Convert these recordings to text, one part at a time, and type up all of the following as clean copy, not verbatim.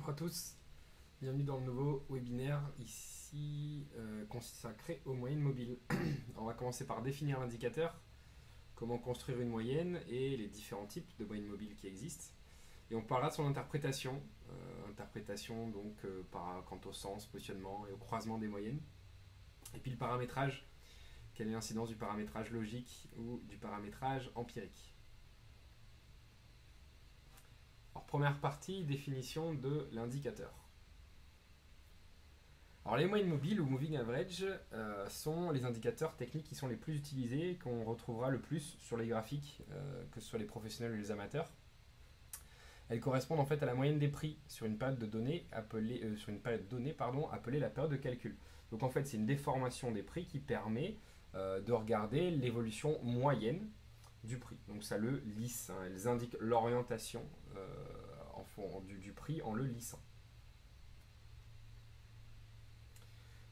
Bonjour à tous, bienvenue dans le nouveau webinaire ici consacré aux moyennes mobiles. On va commencer par définir l'indicateur, comment construire une moyenne et les différents types de moyennes mobiles qui existent. Et on parlera de son interprétation, quant au sens, positionnement et au croisement des moyennes. Et puis le paramétrage, quelle est l'incidence du paramétrage logique ou du paramétrage empirique. Alors, première partie, définition de l'indicateur. Alors les moyennes mobiles ou moving average sont les indicateurs techniques qui sont les plus utilisés, qu'on retrouvera le plus sur les graphiques, que ce soit les professionnels ou les amateurs. Elles correspondent en fait à la moyenne des prix sur une période donnée appelée la période de calcul. Donc en fait c'est une déformation des prix qui permet de regarder l'évolution moyenne du prix. Donc ça le lisse, hein, elles indiquent l'orientation du prix en le lissant.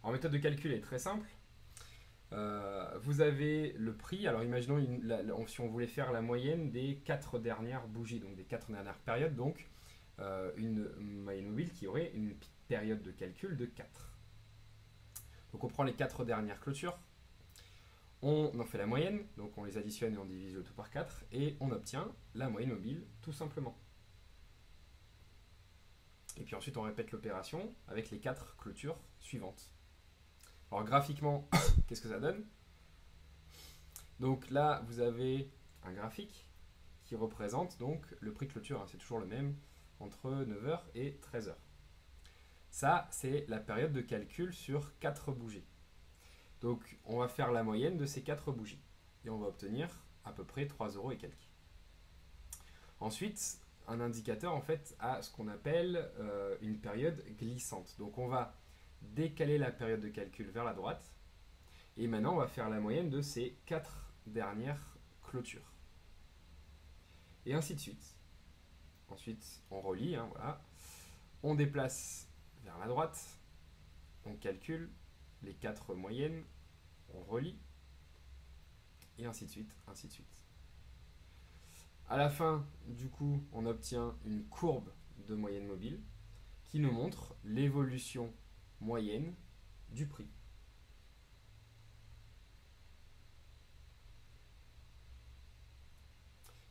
En méthode de calcul est très simple. Vous avez le prix. Alors imaginons si on voulait faire la moyenne des 4 dernières bougies, donc des 4 dernières périodes, donc une moyenne mobile qui aurait une période de calcul de 4. Donc on prend les 4 dernières clôtures, on en fait la moyenne, donc on les additionne et on divise le tout par 4 et on obtient la moyenne mobile tout simplement. Et puis ensuite on répète l'opération avec les 4 clôtures suivantes. Alors graphiquement, qu'est-ce que ça donne? Donc là, vous avez un graphique qui représente donc le prix de clôture, hein, c'est toujours le même, entre 9 h et 13 h. Ça, c'est la période de calcul sur 4 bougies. Donc on va faire la moyenne de ces 4 bougies et on va obtenir à peu près 3 € et quelques. Ensuite, un indicateur en fait a ce qu'on appelle une période glissante. Donc on va décaler la période de calcul vers la droite et maintenant on va faire la moyenne de ces 4 dernières clôtures et ainsi de suite. Ensuite on relie, hein, voilà. On déplace vers la droite, on calcule les 4 moyennes, on relie et ainsi de suite, ainsi de suite. À la fin, du coup, on obtient une courbe de moyenne mobile qui nous montre l'évolution moyenne du prix.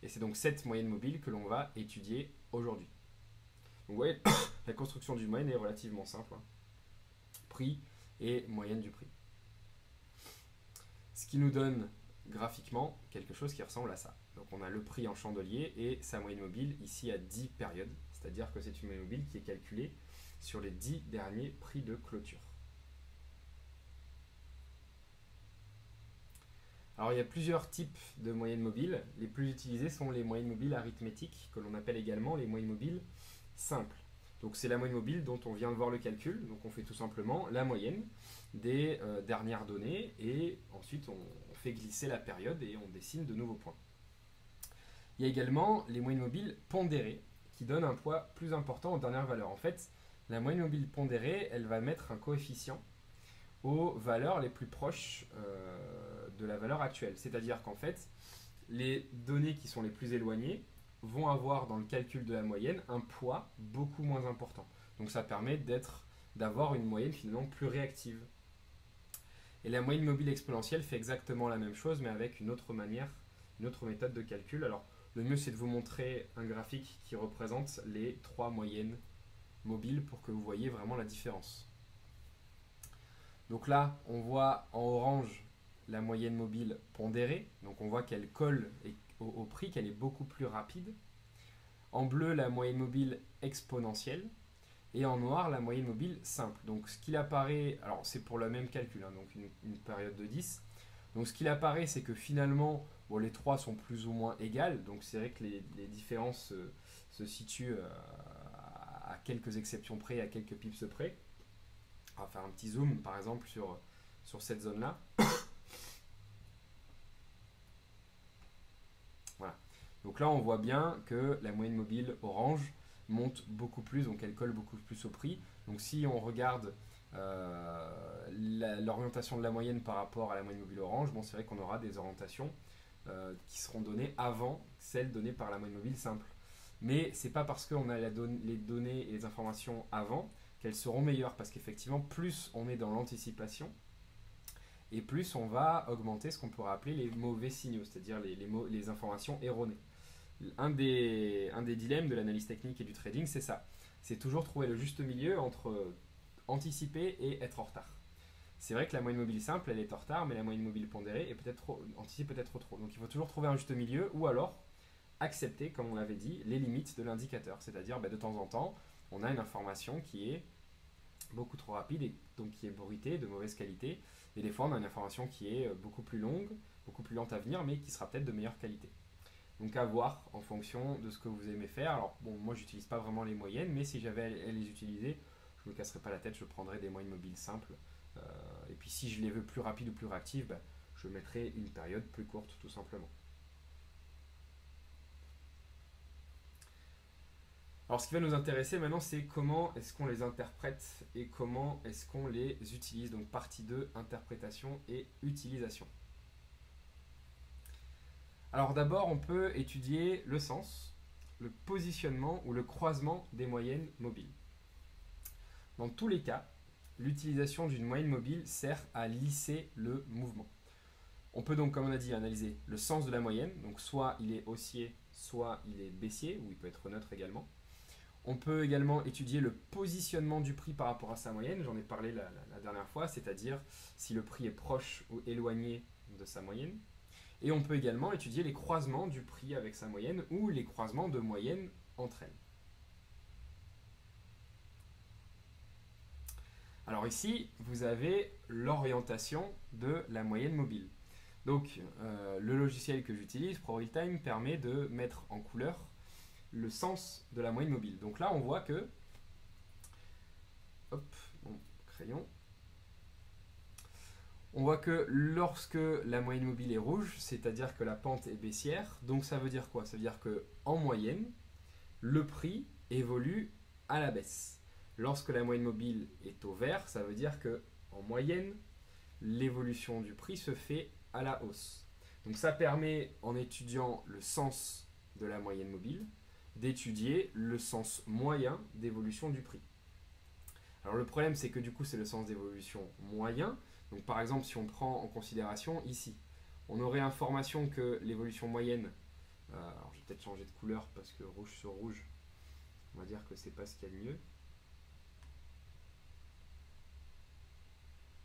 Et c'est donc cette moyenne mobile que l'on va étudier aujourd'hui. Donc vous voyez, la construction d'une moyenne est relativement simple, hein. Prix et moyenne du prix. Ce qui nous donne graphiquement quelque chose qui ressemble à ça. Donc on a le prix en chandelier et sa moyenne mobile ici à 10 périodes, c'est-à-dire que c'est une moyenne mobile qui est calculée sur les 10 derniers prix de clôture. Alors il y a plusieurs types de moyennes mobiles. Les plus utilisés sont les moyennes mobiles arithmétiques, que l'on appelle également les moyennes mobiles simples. Donc c'est la moyenne mobile dont on vient de voir le calcul. Donc on fait tout simplement la moyenne des dernières données et ensuite on fait glisser la période et on dessine de nouveaux points. Il y a également les moyennes mobiles pondérées qui donnent un poids plus important aux dernières valeurs. En fait, la moyenne mobile pondérée, elle va mettre un coefficient aux valeurs les plus proches de la valeur actuelle. C'est-à-dire qu'en fait, les données qui sont les plus éloignées vont avoir dans le calcul de la moyenne un poids beaucoup moins important. Donc ça permet d'avoir une moyenne finalement plus réactive. Et la moyenne mobile exponentielle fait exactement la même chose mais avec une autre manière, une autre méthode de calcul. Alors le mieux c'est de vous montrer un graphique qui représente les 3 moyennes mobiles pour que vous voyez vraiment la différence. Donc là, on voit en orange la moyenne mobile pondérée. Donc on voit qu'elle colle au prix, qu'elle est beaucoup plus rapide. En bleu, la moyenne mobile exponentielle. Et en noir, la moyenne mobile simple. Donc ce qu'il apparaît, alors c'est pour le même calcul, hein, donc une période de 10. Donc ce qu'il apparaît, c'est que finalement, bon, les 3 sont plus ou moins égales. Donc c'est vrai que les différences se situent à quelques exceptions près, à quelques pips près. On va faire un petit zoom par exemple sur cette zone là. Voilà. Donc là on voit bien que la moyenne mobile orange monte beaucoup plus, donc elle colle beaucoup plus au prix. Donc si on regarde l'orientation de la moyenne par rapport à la moyenne mobile orange, bon, c'est vrai qu'on aura des orientations qui seront données avant celles données par la moyenne mobile simple. Mais c'est pas parce qu'on a les données et les informations avant qu'elles seront meilleures, parce qu'effectivement, plus on est dans l'anticipation, et plus on va augmenter ce qu'on pourrait appeler les mauvais signaux, c'est-à-dire les informations erronées. Un des dilemmes de l'analyse technique et du trading, c'est ça. C'est toujours trouver le juste milieu entre anticiper et être en retard. C'est vrai que la moyenne mobile simple, elle est en retard, mais la moyenne mobile pondérée est anticipe peut-être trop. Donc il faut toujours trouver un juste milieu, ou alors accepter, comme on l'avait dit, les limites de l'indicateur. C'est-à-dire, de temps en temps, on a une information qui est beaucoup trop rapide et donc qui est bruitée, de mauvaise qualité. Et des fois, on a une information qui est beaucoup plus longue, beaucoup plus lente à venir, mais qui sera peut-être de meilleure qualité. Donc à voir en fonction de ce que vous aimez faire. Alors bon, moi j'utilise pas vraiment les moyennes, mais si j'avais à les utiliser, je me casserais pas la tête, je prendrais des moyennes mobiles simples. Et puis si je les veux plus rapides ou plus réactives, je mettrais une période plus courte tout simplement. Alors ce qui va nous intéresser maintenant, c'est comment est-ce qu'on les interprète et comment est-ce qu'on les utilise. Donc partie 2, interprétation et utilisation. Alors d'abord, on peut étudier le sens, le positionnement ou le croisement des moyennes mobiles. Dans tous les cas, l'utilisation d'une moyenne mobile sert à lisser le mouvement. On peut donc, comme on a dit, analyser le sens de la moyenne, donc soit il est haussier, soit il est baissier, ou il peut être neutre également. On peut également étudier le positionnement du prix par rapport à sa moyenne, j'en ai parlé la dernière fois, c'est-à-dire si le prix est proche ou éloigné de sa moyenne. Et on peut également étudier les croisements du prix avec sa moyenne ou les croisements de moyenne entre elles. Alors ici, vous avez l'orientation de la moyenne mobile. Donc le logiciel que j'utilise, ProRealTime, permet de mettre en couleur le sens de la moyenne mobile. Donc là, on voit que, hop, mon crayon, on voit que lorsque la moyenne mobile est rouge, c'est-à-dire que la pente est baissière, donc ça veut dire quoi? Ça veut dire qu'en moyenne, le prix évolue à la baisse. Lorsque la moyenne mobile est au vert, ça veut dire qu'en moyenne, l'évolution du prix se fait à la hausse. Donc ça permet, en étudiant le sens de la moyenne mobile, d'étudier le sens moyen d'évolution du prix. Alors le problème, c'est que du coup, c'est le sens d'évolution moyen. Donc par exemple, si on prend en considération ici, on aurait information que l'évolution moyenne, alors je vais peut-être changer de couleur parce que rouge sur rouge, on va dire que c'est pas ce qu'il y a de mieux.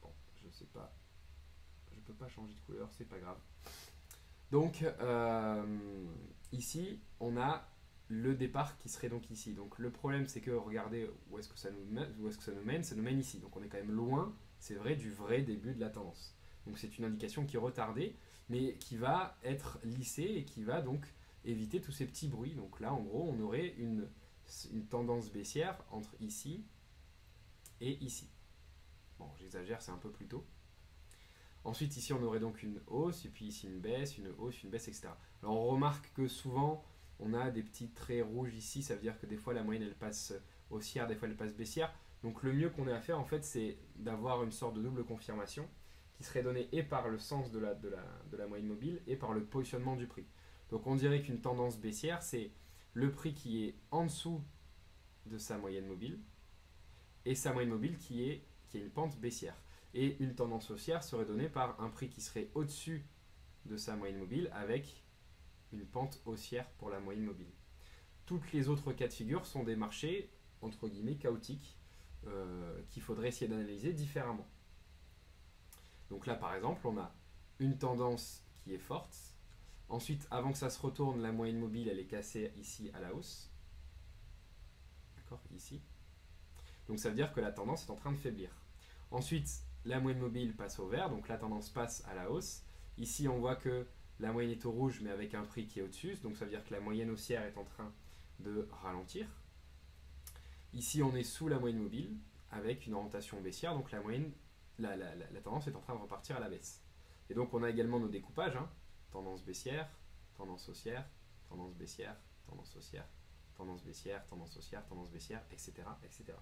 Bon, je sais pas, je peux pas changer de couleur, c'est pas grave. Donc ici, on a le départ qui serait donc ici. Donc le problème, c'est que regardez où est-ce que ça nous mène, ça nous mène ici. Donc on est quand même loin, c'est vrai, du vrai début de la tendance. Donc c'est une indication qui est retardée, mais qui va être lissée et qui va donc éviter tous ces petits bruits. Donc là, en gros, on aurait une tendance baissière entre ici et ici. Bon, j'exagère, c'est un peu plus tôt. Ensuite, ici, on aurait donc une hausse, et puis ici une baisse, une hausse, une baisse, etc. Alors on remarque que souvent, on a des petits traits rouges ici, ça veut dire que des fois la moyenne elle passe haussière, des fois elle passe baissière. Donc le mieux qu'on ait à faire en fait c'est d'avoir une sorte de double confirmation qui serait donnée et par le sens de la moyenne mobile et par le positionnement du prix. Donc on dirait qu'une tendance baissière c'est le prix qui est en dessous de sa moyenne mobile et sa moyenne mobile qui a une pente baissière. Et une tendance haussière serait donnée par un prix qui serait au-dessus de sa moyenne mobile avec une pente haussière pour la moyenne mobile. Toutes les autres cas de figure sont des marchés, entre guillemets, chaotiques, qu'il faudrait essayer d'analyser différemment. Donc là, par exemple, on a une tendance qui est forte. Ensuite, avant que ça se retourne, la moyenne mobile, elle est cassée ici à la hausse. D'accord, ici. Donc ça veut dire que la tendance est en train de faiblir. Ensuite, la moyenne mobile passe au vert, donc la tendance passe à la hausse. Ici, on voit que la moyenne est au rouge, mais avec un prix qui est au-dessus. Donc ça veut dire que la moyenne haussière est en train de ralentir. Ici, on est sous la moyenne mobile, avec une orientation baissière. Donc la tendance est en train de repartir à la baisse. Et donc on a également nos découpages. Tendance baissière, tendance haussière, tendance baissière, tendance haussière, tendance baissière, tendance haussière, tendance baissière, etc., etc.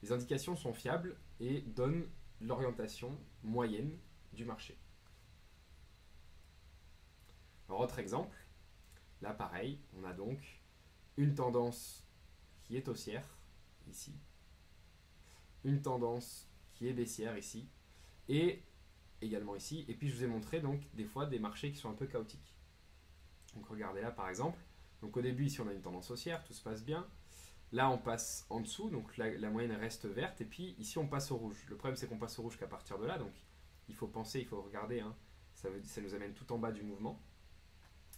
Les indications sont fiables et donnent l'orientation moyenne du marché. Alors, autre exemple, Là, pareil, on a donc une tendance qui est haussière, ici, une tendance qui est baissière, ici, et également ici. Et puis, je vous ai montré donc des fois des marchés qui sont un peu chaotiques. Donc, regardez là, par exemple. Donc, au début, ici, on a une tendance haussière, tout se passe bien. Là, on passe en dessous, donc la moyenne reste verte, et puis ici, on passe au rouge. Le problème, c'est qu'on passe au rouge qu'à partir de là, donc il faut penser, il faut regarder, hein, ça nous amène tout en bas du mouvement.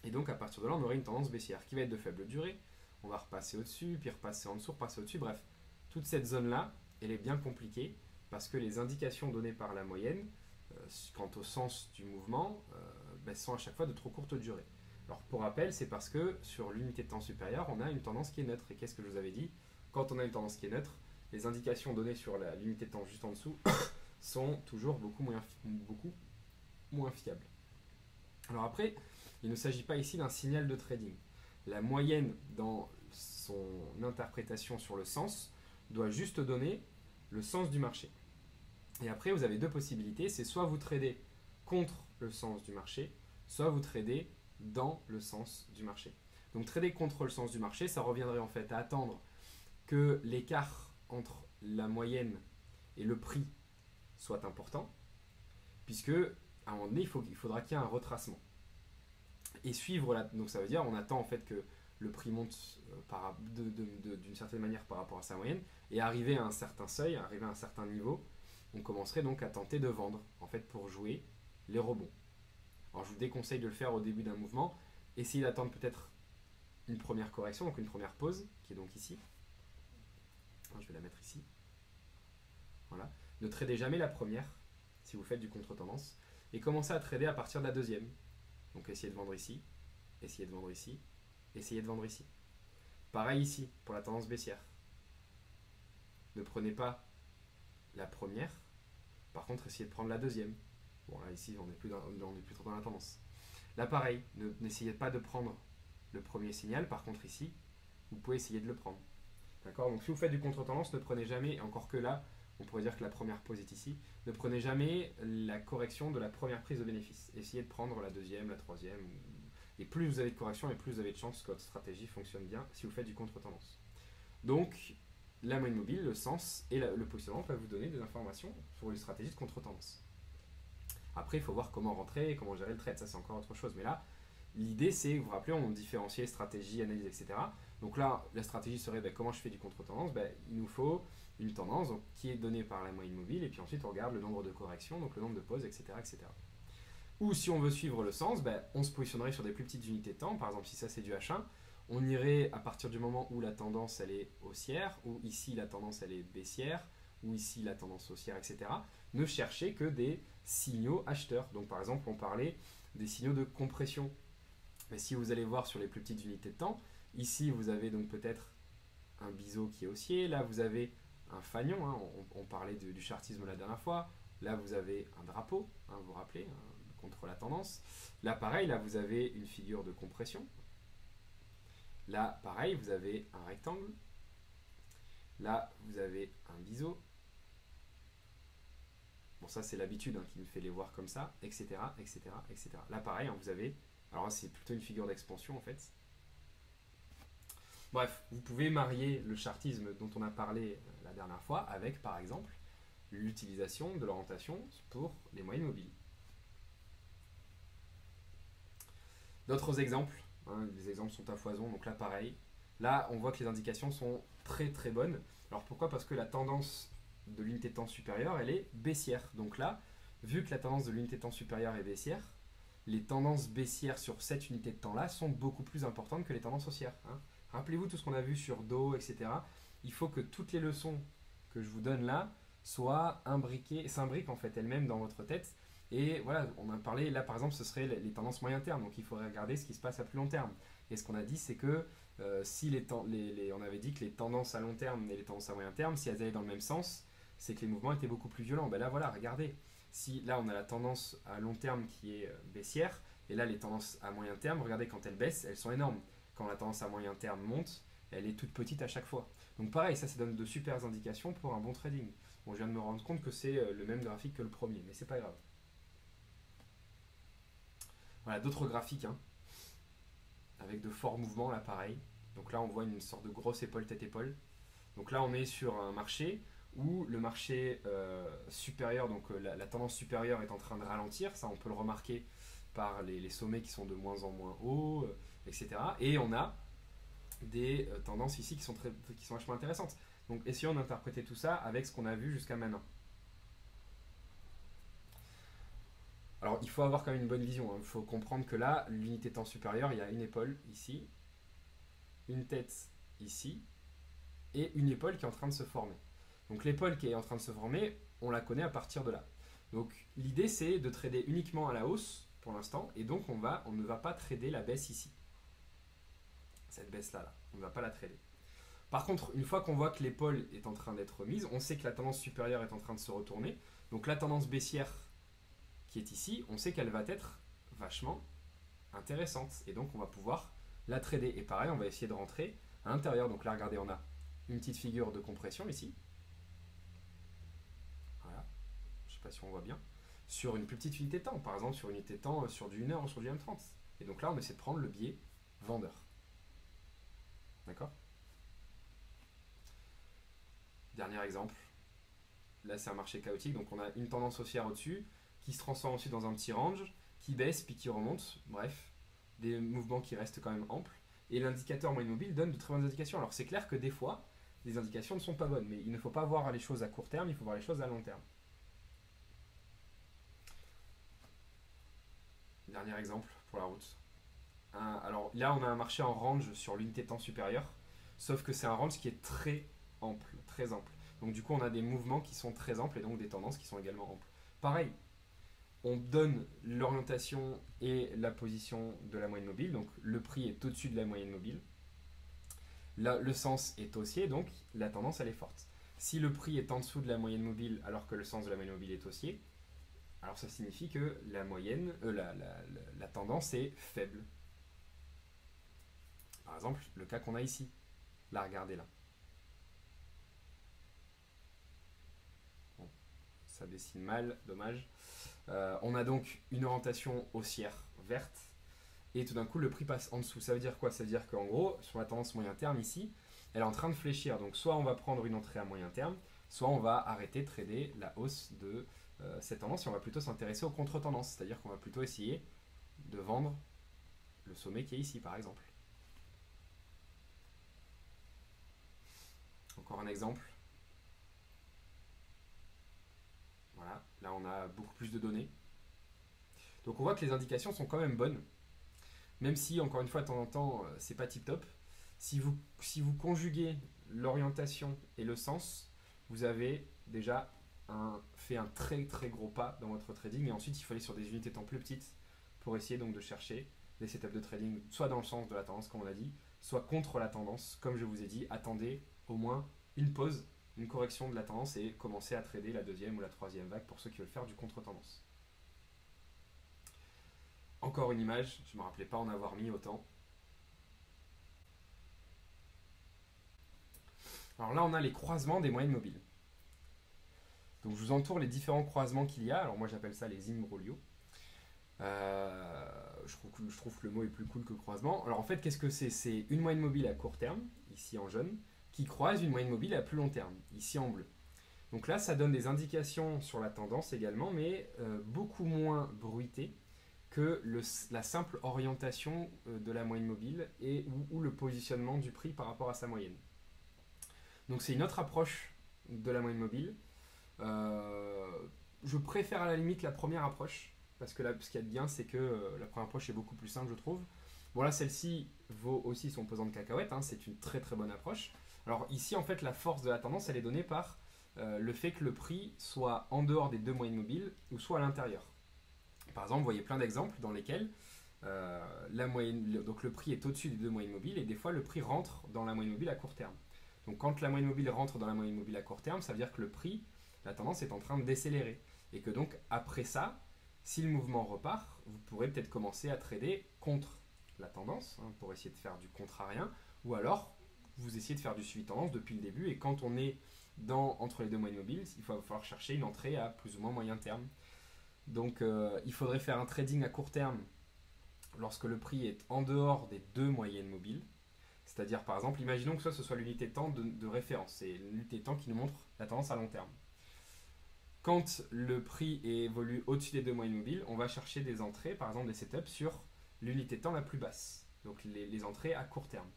Et donc, à partir de là, on aurait une tendance baissière qui va être de faible durée. On va repasser au-dessus, puis repasser en dessous, repasser au-dessus. Bref, toute cette zone-là, elle est bien compliquée parce que les indications données par la moyenne, quant au sens du mouvement, sont à chaque fois de trop courte durée. Alors, pour rappel, c'est parce que sur l'unité de temps supérieure, on a une tendance qui est neutre. Et qu'est-ce que je vous avais dit? Quand on a une tendance qui est neutre, les indications données sur l'unité de temps juste en dessous sont toujours beaucoup moins fiables. Alors après, il ne s'agit pas ici d'un signal de trading. La moyenne, dans son interprétation sur le sens, doit juste donner le sens du marché. Et après, vous avez deux possibilités. C'est soit vous tradez contre le sens du marché, soit vous tradez dans le sens du marché. Donc trader contre le sens du marché, ça reviendrait en fait à attendre que l'écart entre la moyenne et le prix soit important, puisque à un moment donné, il faudra qu'il y ait un retracement. Et suivre, donc ça veut dire on attend en fait que le prix monte d'une certaine manière par rapport à sa moyenne, et arriver à un certain seuil, arriver à un certain niveau, on commencerait donc à tenter de vendre, en fait pour jouer les rebonds. Alors je vous déconseille de le faire au début d'un mouvement, essayez d'attendre peut-être une première correction, donc une première pause, qui est donc ici. Je vais la mettre ici. Voilà. Ne tradez jamais la première, si vous faites du contre-tendance, et commencez à trader à partir de la deuxième. Donc essayez de vendre ici, essayez de vendre ici, essayez de vendre ici. Pareil ici, pour la tendance baissière. Ne prenez pas la première, par contre essayez de prendre la deuxième. Bon là ici on n'est plus trop dans la tendance. Là pareil, n'essayez pas de prendre le premier signal, par contre ici, vous pouvez essayer de le prendre. D'accord? Donc si vous faites du contre-tendance, ne prenez jamais, encore que là, on pourrait dire que la première pause est ici, ne prenez jamais la correction de la première prise de bénéfice. Essayez de prendre la deuxième, la troisième, et plus vous avez de correction, et plus vous avez de chances que votre stratégie fonctionne bien si vous faites du contre-tendance. Donc, la moyenne mobile, le sens et le positionnement peuvent vous donner des informations sur les stratégies de contre-tendance. Après, il faut voir comment rentrer, comment gérer le trade, ça c'est encore autre chose. Mais là, l'idée c'est, vous vous rappelez, on différenciait stratégie, analyse, etc. Donc là, la stratégie serait comment je fais du contre-tendance. Il nous faut une tendance donc, qui est donnée par la moyenne mobile, et puis ensuite on regarde le nombre de corrections, donc le nombre de pauses, etc. etc. Ou si on veut suivre le sens, on se positionnerait sur des plus petites unités de temps. Par exemple, si ça c'est du H1, on irait à partir du moment où la tendance elle est haussière, ou ici la tendance elle est baissière, ou ici la tendance haussière, etc. Ne chercher que des signaux acheteurs. Donc par exemple, on parlait des signaux de compression. Mais si vous allez voir sur les plus petites unités de temps, ici vous avez donc peut-être un biseau qui est haussier, là vous avez un fanion, hein, on parlait du chartisme la dernière fois, là vous avez un drapeau, hein, vous vous rappelez, contre la tendance. Là pareil, là vous avez une figure de compression. Là pareil, vous avez un rectangle. Là vous avez un biseau. Bon, ça c'est l'habitude qui me fait les voir comme ça, etc. etc., etc. Là pareil, vous avez, alors là c'est plutôt une figure d'expansion en fait. Bref, vous pouvez marier le chartisme dont on a parlé la dernière fois avec par exemple l'utilisation de l'orientation pour les moyennes mobiles. D'autres exemples, les exemples sont à foison, donc là pareil. Là on voit que les indications sont très très bonnes. Alors pourquoi? Parce que la tendance de l'unité de temps supérieure elle est baissière. Donc là, vu que la tendance de l'unité de temps supérieure est baissière, les tendances baissières sur cette unité de temps là sont beaucoup plus importantes que les tendances haussières. Rappelez-vous tout ce qu'on a vu sur Do, etc. Il faut que toutes les leçons que je vous donne là soient s'imbriquent en fait elles-mêmes dans votre tête. Et voilà, on a parlé, là par exemple, ce serait les tendances moyen terme, donc il faudrait regarder ce qui se passe à plus long terme. Et ce qu'on a dit, c'est que si on avait dit que les tendances à long terme et les tendances à moyen terme, si elles allaient dans le même sens, c'est que les mouvements étaient beaucoup plus violents. Là voilà, regardez, si là on a la tendance à long terme qui est baissière, et là les tendances à moyen terme, regardez quand elles baissent, elles sont énormes. Quand la tendance à moyen terme monte, elle est toute petite à chaque fois. Donc pareil, ça donne de super indications pour un bon trading. Bon, je viens de me rendre compte que c'est le même graphique que le premier, mais c'est pas grave. Voilà, d'autres graphiques. avec de forts mouvements là pareil. Donc là on voit une sorte de grosse épaule tête-épaule. Donc là on est sur un marché où le marché supérieur, donc la tendance supérieure est en train de ralentir, ça on peut le remarquer par les sommets qui sont de moins en moins hauts, etc. Et on a des tendances ici qui sont vachement intéressantes. Donc essayons d'interpréter tout ça avec ce qu'on a vu jusqu'à maintenant. Alors il faut avoir quand même une bonne vision, hein. Il faut comprendre que là, l'unité temps supérieure, il y a une épaule ici, une tête ici, et une épaule qui est en train de se former. Donc l'épaule qui est en train de se former, on la connaît à partir de là. Donc l'idée c'est de trader uniquement à la hausse pour l'instant, et donc on ne va pas trader la baisse ici. Cette baisse là, on ne va pas la trader. Par contre, une fois qu'on voit que l'épaule est en train d'être mise, on sait que la tendance supérieure est en train de se retourner. Donc la tendance baissière qui est ici, on sait qu'elle va être vachement intéressante. Et donc on va pouvoir la trader. Et pareil, on va essayer de rentrer à l'intérieur. Donc là, regardez, on a une petite figure de compression ici. Voilà. Je ne sais pas si on voit bien. Sur une plus petite unité de temps. Par exemple, sur une unité de temps sur du 1 heure ou sur du M30. Et donc là, on essaie de prendre le biais vendeur. D'accord ? Dernier exemple. Là, c'est un marché chaotique. Donc on a une tendance haussière au-dessus qui se transforme ensuite dans un petit range, qui baisse puis qui remonte, bref, des mouvements qui restent quand même amples. Et l'indicateur moyenne mobile donne de très bonnes indications. Alors c'est clair que des fois, les indications ne sont pas bonnes, mais il ne faut pas voir les choses à court terme, il faut voir les choses à long terme. Dernier exemple pour la route. Alors là, on a un marché en range sur l'unité de temps supérieure, sauf que c'est un range qui est très ample, très ample. Donc du coup, on a des mouvements qui sont très amples et donc des tendances qui sont également amples. Pareil, on donne l'orientation et la position de la moyenne mobile, donc le prix est au-dessus de la moyenne mobile. Là, le sens est haussier, donc la tendance elle est forte. Si le prix est en dessous de la moyenne mobile alors que le sens de la moyenne mobile est haussier, alors ça signifie que la moyenne, la tendance est faible. Par exemple, le cas qu'on a ici. Là, regardez là. Bon, ça dessine mal, dommage. On a donc une orientation haussière verte et tout d'un coup le prix passe en dessous. Ça veut dire quoi? Ça veut dire qu'en gros, sur la tendance moyen terme ici, elle est en train de fléchir. Donc soit on va prendre une entrée à moyen terme, soit on va arrêter de trader la hausse de cette tendance et on va plutôt s'intéresser aux contre-tendances. C'est-à-dire qu'on va plutôt essayer de vendre le sommet qui est ici par exemple. Encore un exemple. Voilà, là on a beaucoup plus de données. Donc on voit que les indications sont quand même bonnes. Même si, encore une fois, de temps en temps, c'est pas tip top. Si vous conjuguez l'orientation et le sens, vous avez déjà fait un très très gros pas dans votre trading. Et ensuite, il faut aller sur des unités de temps plus petites pour essayer donc de chercher des setups de trading, soit dans le sens de la tendance, comme on a dit, soit contre la tendance. Comme je vous ai dit, attendez au moins une pause, une correction de la tendance et commencez à trader la deuxième ou la troisième vague pour ceux qui veulent faire du contre-tendance. Encore une image, je ne me rappelais pas en avoir mis autant. Alors là, on a les croisements des moyennes mobiles. Donc je vous entoure les différents croisements qu'il y a. Alors moi, j'appelle ça les imbroglios. Je trouve que le mot est plus cool que croisement. Alors en fait, qu'est-ce que c'est? C'est une moyenne mobile à court terme, ici en jaune, qui croise une moyenne mobile à plus long terme, ici en bleu. Donc là, ça donne des indications sur la tendance également, mais beaucoup moins bruitées que la simple orientation de la moyenne mobile et ou le positionnement du prix par rapport à sa moyenne. Donc c'est une autre approche de la moyenne mobile. Je préfère à la limite la première approche, parce que là, ce qu'il y a de bien, c'est que la première approche est beaucoup plus simple, je trouve. Bon là, celle-ci vaut aussi son pesant de cacahuètes, hein, c'est une très très bonne approche. Alors ici, en fait, la force de la tendance, elle est donnée par le fait que le prix soit en dehors des deux moyennes mobiles ou soit à l'intérieur. Par exemple, vous voyez plein d'exemples dans lesquels donc le prix est au-dessus des deux moyennes mobiles et des fois le prix rentre dans la moyenne mobile à court terme. Donc quand la moyenne mobile rentre dans la moyenne mobile à court terme, ça veut dire que le prix, la tendance est en train de décélérer. Et que donc après ça, si le mouvement repart, vous pourrez peut-être commencer à trader contre la tendance, hein, pour essayer de faire du contrarien, ou alors vous essayez de faire du suivi tendance depuis le début et quand on est entre les deux moyennes mobiles, il va falloir chercher une entrée à plus ou moins moyen terme. Donc il faudrait faire un trading à court terme lorsque le prix est en dehors des deux moyennes mobiles. C'est-à-dire, par exemple, imaginons que ce soit l'unité de temps de référence. C'est l'unité de temps qui nous montre la tendance à long terme. Quand le prix évolue au-dessus des deux moyennes mobiles, on va chercher des entrées, par exemple des setups, sur l'unité de temps la plus basse. Donc les entrées à court terme.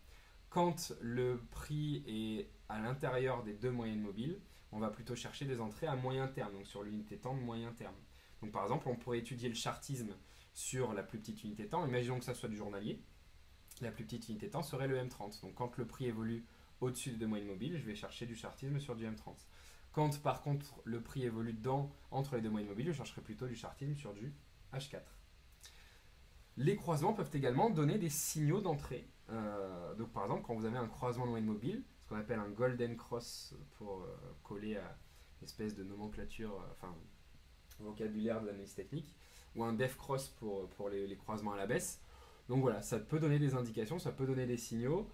Quand le prix est à l'intérieur des deux moyennes mobiles, on va plutôt chercher des entrées à moyen terme, donc sur l'unité de temps de moyen terme. Donc par exemple, on pourrait étudier le chartisme sur la plus petite unité de temps. Imaginons que ça soit du journalier. La plus petite unité de temps serait le M30. Donc quand le prix évolue au-dessus des deux moyennes mobiles, je vais chercher du chartisme sur du M30. Quand par contre le prix évolue entre les deux moyennes mobiles, je chercherai plutôt du chartisme sur du H4. Les croisements peuvent également donner des signaux d'entrée. Donc par exemple, quand vous avez un croisement de moyenne mobile, ce qu'on appelle un golden cross pour coller à une espèce de nomenclature, vocabulaire de l'analyse technique, ou un def cross pour les croisements à la baisse. Donc voilà, ça peut donner des indications, ça peut donner des signaux.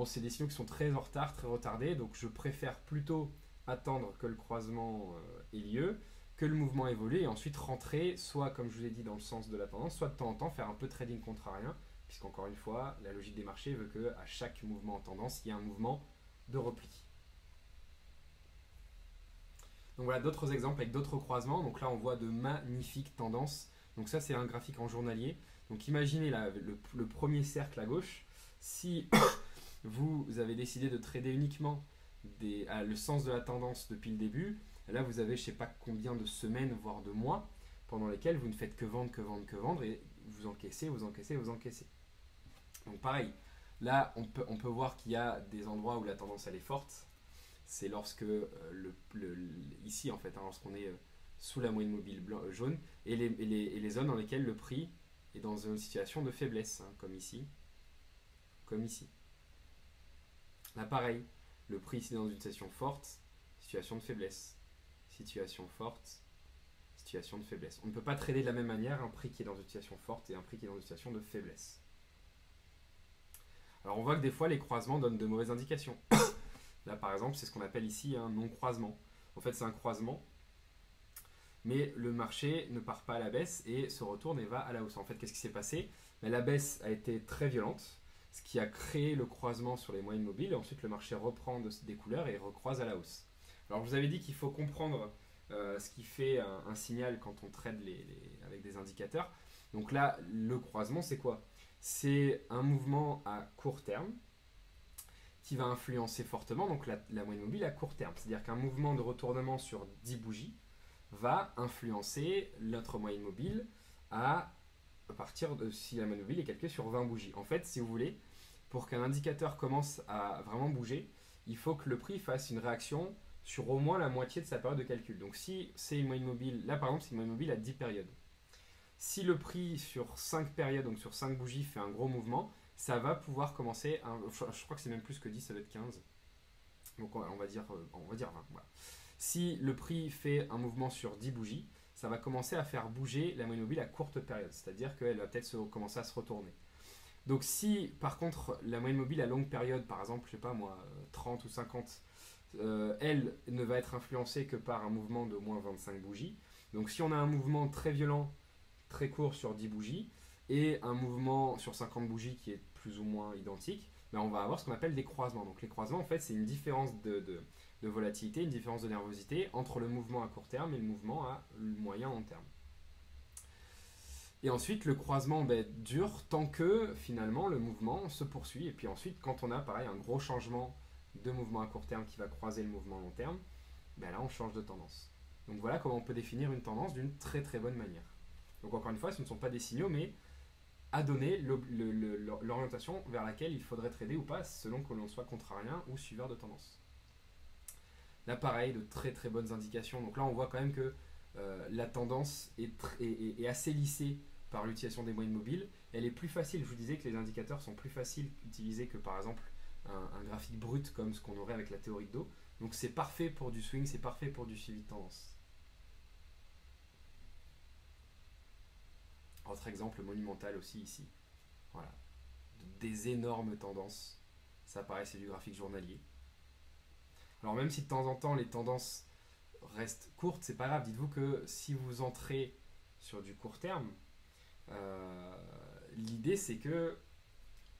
C'est des signaux qui sont très en retard, très retardés, donc je préfère plutôt attendre que le croisement ait lieu, que le mouvement évolue et ensuite rentrer, soit comme je vous ai dit dans le sens de la tendance, soit de temps en temps faire un peu de trading contrarien, puisqu'encore une fois, la logique des marchés veut qu'à chaque mouvement en tendance, il y ait un mouvement de repli. Donc voilà d'autres exemples avec d'autres croisements. Donc là on voit de magnifiques tendances. Donc ça c'est un graphique en journalier. Donc imaginez là, le premier cercle à gauche. Si vous avez décidé de trader uniquement le sens de la tendance depuis le début, là vous avez je ne sais pas combien de semaines voire de mois pendant lesquels vous ne faites que vendre, que vendre, que vendre et vous encaissez, vous encaissez, vous encaissez. Donc pareil, là on peut voir qu'il y a des endroits où la tendance elle est forte. C'est lorsque ici en fait, lorsqu'on est sous la moyenne mobile jaune, et les zones dans lesquelles le prix est dans une situation de faiblesse, comme ici, comme ici. Là pareil, le prix ici est dans une situation forte, situation de faiblesse, situation forte, situation de faiblesse. On ne peut pas trader de la même manière un prix qui est dans une situation forte et un prix qui est dans une situation de faiblesse. Alors on voit que des fois les croisements donnent de mauvaises indications. Là, par exemple, c'est ce qu'on appelle ici un non-croisement. En fait, c'est un croisement, mais le marché ne part pas à la baisse et se retourne et va à la hausse. En fait, qu'est-ce qui s'est passé? La baisse a été très violente, ce qui a créé le croisement sur les moyennes mobiles, et ensuite le marché reprend des couleurs et recroise à la hausse. Alors, je vous avais dit qu'il faut comprendre ce qui fait un signal quand on trade avec des indicateurs. Donc là, le croisement, c'est quoi? C'est un mouvement à court terme, qui va influencer fortement donc la moyenne mobile à court terme. C'est-à-dire qu'un mouvement de retournement sur 10 bougies va influencer notre moyenne mobile à partir de si la moyenne mobile est calculée sur 20 bougies. En fait, si vous voulez, pour qu'un indicateur commence à vraiment bouger, il faut que le prix fasse une réaction sur au moins la moitié de sa période de calcul. Donc si c'est une moyenne mobile, là par exemple c'est une moyenne mobile à 10 périodes. Si le prix sur 5 périodes, donc sur 5 bougies, fait un gros mouvement, ça va pouvoir commencer, je crois que c'est même plus que 10, ça doit être 15. Donc on va dire 20. Voilà. Si le prix fait un mouvement sur 10 bougies, ça va commencer à faire bouger la moyenne mobile à courte période. C'est-à-dire qu'elle va peut-être commencer à se retourner. Donc si par contre la moyenne mobile à longue période, par exemple, je sais pas moi, 30 ou 50, elle ne va être influencée que par un mouvement de moins 25 bougies. Donc si on a un mouvement très violent, très court sur 10 bougies, et un mouvement sur 50 bougies qui est plus ou moins identique, ben on va avoir ce qu'on appelle des croisements. Donc les croisements, en fait, c'est une différence de volatilité, une différence de nervosité entre le mouvement à court terme et le mouvement à moyen long terme. Et ensuite, le croisement dure tant que finalement le mouvement se poursuit. Et puis ensuite, quand on a pareil un gros changement de mouvement à court terme qui va croiser le mouvement à long terme, ben là on change de tendance. Donc voilà comment on peut définir une tendance d'une très très bonne manière. Donc encore une fois, ce ne sont pas des signaux, mais à donner l'orientation vers laquelle il faudrait trader ou pas, selon que l'on soit contrarien ou suiveur de tendance. Là, pareil, de très très bonnes indications. Donc là, on voit quand même que la tendance est assez lissée par l'utilisation des moyennes mobiles. Elle est plus facile, je vous disais que les indicateurs sont plus faciles d'utiliser que par exemple un graphique brut comme ce qu'on aurait avec la théorie de dos. Donc c'est parfait pour du swing, c'est parfait pour du suivi de tendance. Autre exemple monumental aussi ici. Voilà. Des énormes tendances. Ça pareil, c'est du graphique journalier. Alors même si de temps en temps les tendances restent courtes, c'est pas grave. Dites-vous que si vous entrez sur du court terme, l'idée c'est que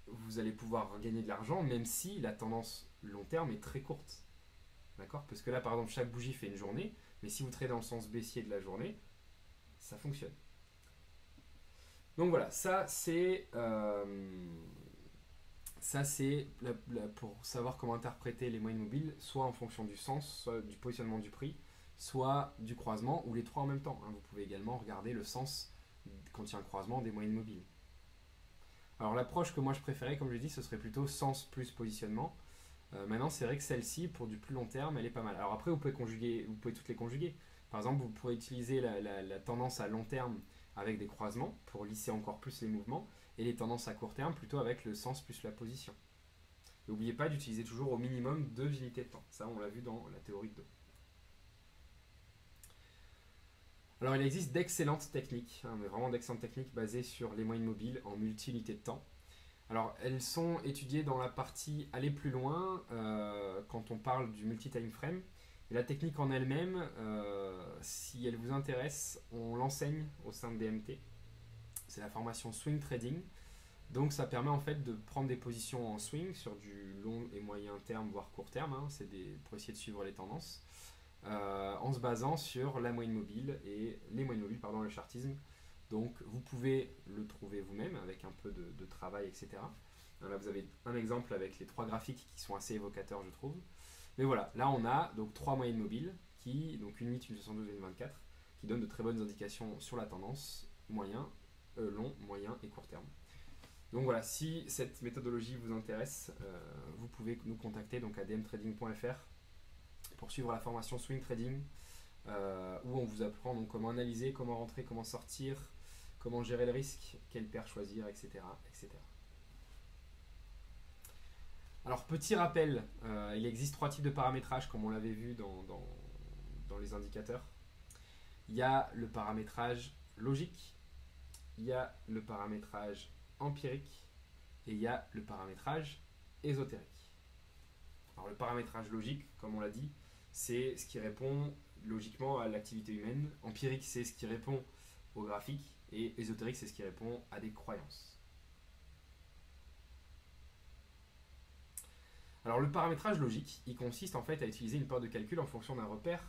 vous allez pouvoir gagner de l'argent même si la tendance long terme est très courte. D'accord? Parce que là, par exemple, chaque bougie fait une journée, mais si vous tradez dans le sens baissier de la journée, ça fonctionne. Donc voilà, pour savoir comment interpréter les moyennes mobiles, soit en fonction du sens, soit du positionnement du prix, soit du croisement, ou les trois en même temps. Vous pouvez également regarder le sens quand il y a un croisement des moyennes mobiles. Alors l'approche que moi je préférais, comme je l'ai dit, ce serait plutôt sens plus positionnement. Maintenant, c'est vrai que celle-ci, pour du plus long terme, elle est pas mal. Alors après, vous pouvez toutes les conjuguer. Par exemple, vous pourrez utiliser la tendance à long terme avec des croisements pour lisser encore plus les mouvements, et les tendances à court terme plutôt avec le sens plus la position. N'oubliez pas d'utiliser toujours au minimum 2 unités de temps. Ça, on l'a vu dans la théorie de Do. Alors, il existe d'excellentes techniques, mais vraiment d'excellentes techniques basées sur les moyennes mobiles en multi-unités de temps. Alors, elles sont étudiées dans la partie aller plus loin quand on parle du multi-time frame. Et la technique en elle-même, si elle vous intéresse, on l'enseigne au sein de DMT. C'est la formation Swing Trading. Donc, ça permet en fait de prendre des positions en swing sur du long et moyen terme, voire court terme. C'est pour essayer de suivre les tendances. En se basant sur la moyenne mobile et les moyennes mobiles, le chartisme. Donc vous pouvez le trouver vous-même avec un peu de travail, etc. Là vous avez un exemple avec les 3 graphiques qui sont assez évocateurs, je trouve. Mais voilà, là on a donc 3 moyennes mobiles, donc une 8, une 72 et une 24, qui donnent de très bonnes indications sur la tendance moyen, long, moyen et court terme. Donc voilà, si cette méthodologie vous intéresse, vous pouvez nous contacter donc à dmtrading.fr pour suivre la formation Swing Trading, où on vous apprend donc comment analyser, comment rentrer, comment sortir, comment gérer le risque, quelle paire choisir, etc. etc. Alors petit rappel, il existe 3 types de paramétrage comme on l'avait vu dans les indicateurs. Il y a le paramétrage logique, il y a le paramétrage empirique et il y a le paramétrage ésotérique. Alors le paramétrage logique, comme on l'a dit, c'est ce qui répond logiquement à l'activité humaine. Empirique, c'est ce qui répond au graphique. Et ésotérique, c'est ce qui répond à des croyances. Alors le paramétrage logique, il consiste en fait à utiliser une période de calcul en fonction d'un repère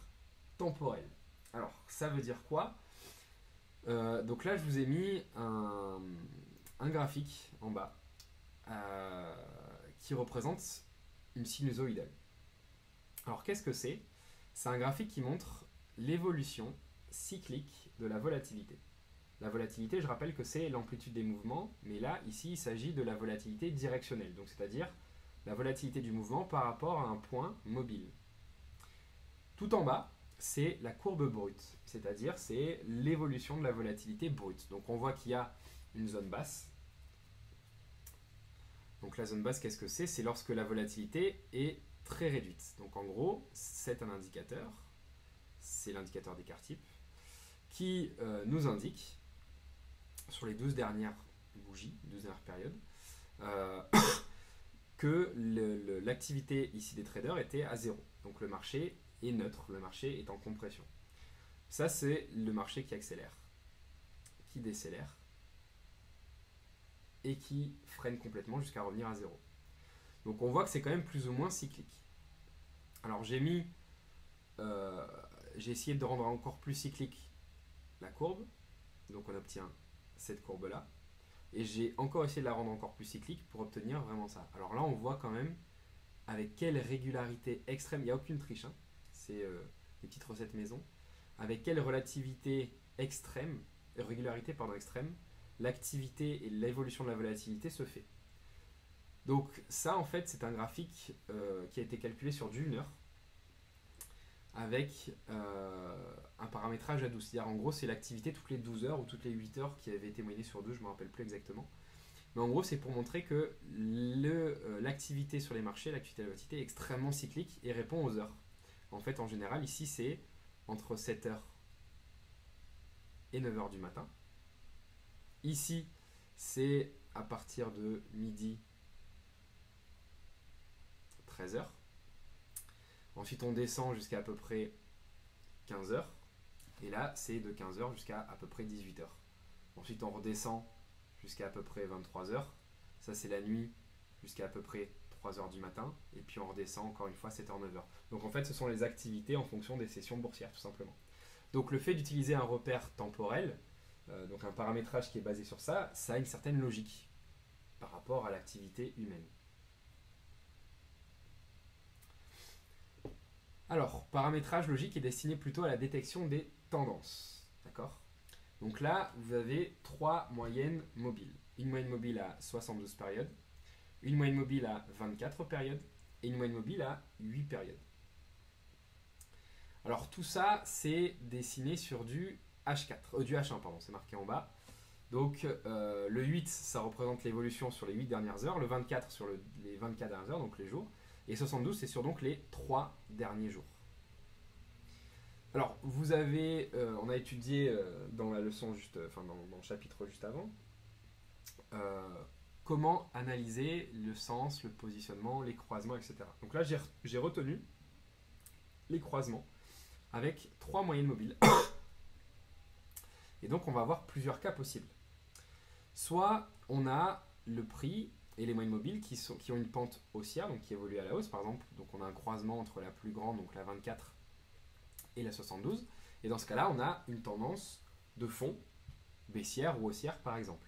temporel. Alors ça veut dire quoi? Donc là je vous ai mis un graphique en bas qui représente une sinusoïdale. Alors qu'est-ce que c'est? C'est un graphique qui montre l'évolution cyclique de la volatilité. La volatilité, je rappelle que c'est l'amplitude des mouvements, mais là, ici, il s'agit de la volatilité directionnelle, donc c'est-à-dire la volatilité du mouvement par rapport à un point mobile. Tout en bas, c'est la courbe brute, c'est-à-dire c'est l'évolution de la volatilité brute. Donc on voit qu'il y a une zone basse. Donc la zone basse, qu'est-ce que c'est? C'est lorsque la volatilité est très réduite. Donc en gros, c'est un indicateur, c'est l'indicateur d'écart-type, qui nous indique, sur les 12 dernières bougies, 12 dernières périodes, que l'activité ici des traders était à 0. Donc le marché est neutre, le marché est en compression. Ça, c'est le marché qui accélère, qui décélère, et qui freine complètement jusqu'à revenir à 0. Donc on voit que c'est quand même plus ou moins cyclique. Alors j'ai essayé de rendre encore plus cyclique la courbe, donc on obtient cette courbe-là, et j'ai encore essayé de la rendre encore plus cyclique pour obtenir vraiment ça. Alors là on voit quand même avec quelle régularité extrême, il n'y a aucune triche, c'est des petites recettes maison, avec quelle régularité extrême, l'activité et l'évolution de la volatilité se fait. Donc ça en fait c'est un graphique qui a été calculé sur du 1 heure avec un paramétrage à 12. C'est-à-dire en gros c'est l'activité toutes les 12 heures ou toutes les 8 heures qui avait été moyennée sur 12, je ne me rappelle plus exactement. Mais en gros c'est pour montrer que l'activité sur les marchés, l'activité de la volatilité est extrêmement cyclique et répond aux heures. En fait en général ici c'est entre 7h et 9h du matin. Ici c'est à partir de midi 13h. Ensuite, on descend jusqu'à à peu près 15h. Et là, c'est de 15h jusqu'à à peu près 18h. Ensuite, on redescend jusqu'à peu près 23 heures. Ça, c'est la nuit jusqu'à peu près 3 heures du matin. Et puis on redescend encore une fois 7 heures, 9 heures. Donc en fait, ce sont les activités en fonction des sessions boursières, tout simplement. Donc le fait d'utiliser un repère temporel, donc un paramétrage qui est basé sur ça, ça a une certaine logique par rapport à l'activité humaine. Alors, paramétrage logique est destiné plutôt à la détection des tendances. D'accord ? Donc là, vous avez 3 moyennes mobiles. Une moyenne mobile à 72 périodes, une moyenne mobile à 24 périodes et une moyenne mobile à 8 périodes. Alors tout ça, c'est dessiné sur du H4, du H1, pardon, c'est marqué en bas. Donc le 8, ça représente l'évolution sur les 8 dernières heures, le 24 sur les 24 dernières heures, donc les jours, et 72, c'est sur donc les 3 derniers jours. Alors, vous avez, on a étudié dans la leçon dans le chapitre juste avant, comment analyser le sens, le positionnement, les croisements, etc. Donc là, j'ai retenu les croisements avec 3 moyennes mobiles. Et donc, on va avoir plusieurs cas possibles. Soit on a le prix et les moyennes mobiles qui ont une pente haussière, donc qui évoluent à la hausse, par exemple. Donc, on a un croisement entre la plus grande, donc la 24, et la 72. Et dans ce cas-là, on a une tendance de fond, baissière ou haussière, par exemple.